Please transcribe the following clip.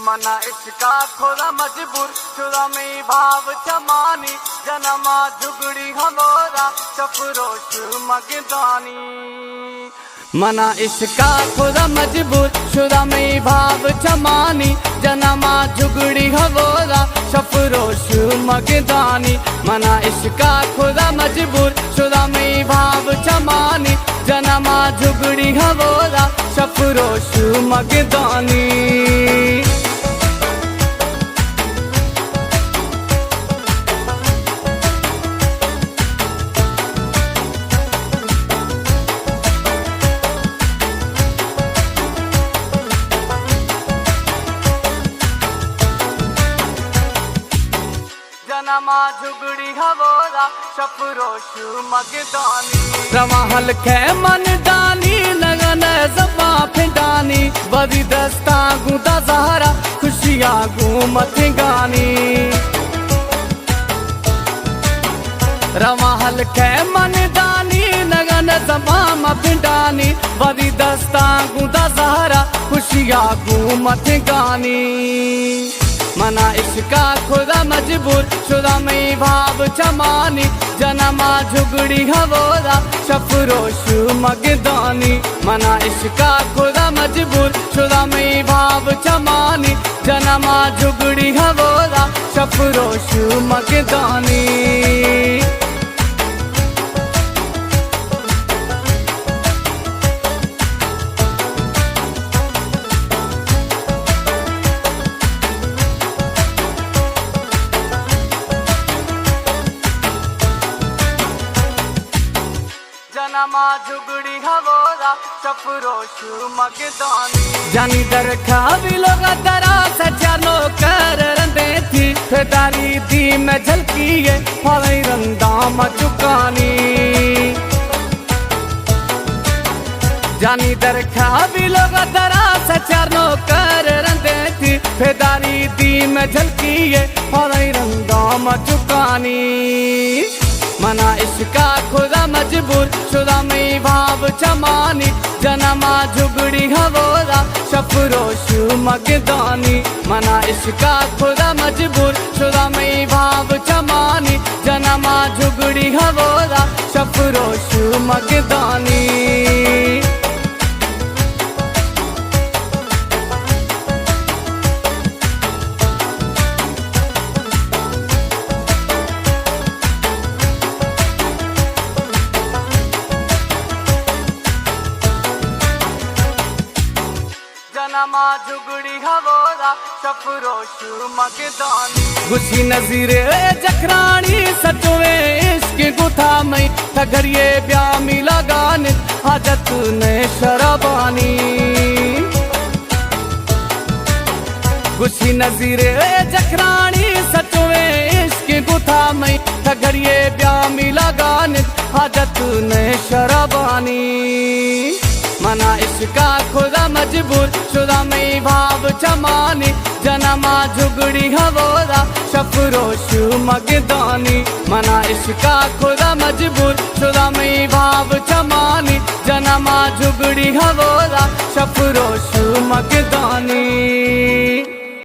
मना इसका खोरा मजबूर चुरा में भाव चमानी जनमा झुगड़ी हमारा चपरोश मगदानी। मना इसका खोरा मजबूर चुरा में भाव चमानी जनमा झुगड़ी हमारा चपरोश मगदानी। मना इसका खोरा मजबूर चुरा में भाव चमानी जनमा झुगड़ी हमारा चपरोश मगदानी। जनमा झुगड़ी हवोरा शफरोश मगदानी। रवाहल खे मन दानी लगन जबा फिंडानी बदी दस्ता गुदा जहरा खुशियां घूमत गानी। रवाहल खे मन दानी लगन जबा फिंडानी बदी दस्ता गुदा जहरा खुशियां घूमत गानी। मना इसका खुदा मजबूर शुदा में भाव चमानी जनमा झुगड़ी हवोरा शफरोश मगदानी। मना इसका खुदा मजबूर शुदा में भाव चमानी जनमा झुगड़ी हवोरा शफरोश मगदानी। जनमा झुगड़ी हवोरा शफरोश मगदानी। जानी दरखा भी लोग दरा सचालो कर रंदे थी फेदारी दी में झलकी है फले रंदा मचुकानी। जानी दरखा भी लोग दरा सचालो कर रंदे थी फेदारी दी में झलकी है फले रंदा मचुकानी। मना इसका खुदा मजबूर शुदा में भाव चमानी जनमा झुगड़ी हवोरा शफरोश मगदानी। मना इसका खुदा मजबूर शुदा में भाव चमानी जनमा झुगड़ी हवोरा शफरोश मगदानी। जनमा झुगड़ी हवोरा शफरोश मगदानी। गुसी नजीरे जखरानी सचवे इश्क गुथा मई ठगरिए ब्या मिला गान हाजत ने शराबानी। गुसी नजीरे जखरानी सचवे इश्क गुथा मई ठगरिए ब्या मिला गान हाजत ने शराबानी। मना इसका खुदा मजबूर शुदा में भाव चमानी जनमा झुगड़ी हवोरा शफरोश मगदानी। मना इसका खुदा मजबूर शुदा में भाव चमानी जनमा झुगड़ी हवोरा शफरोश मगदानी।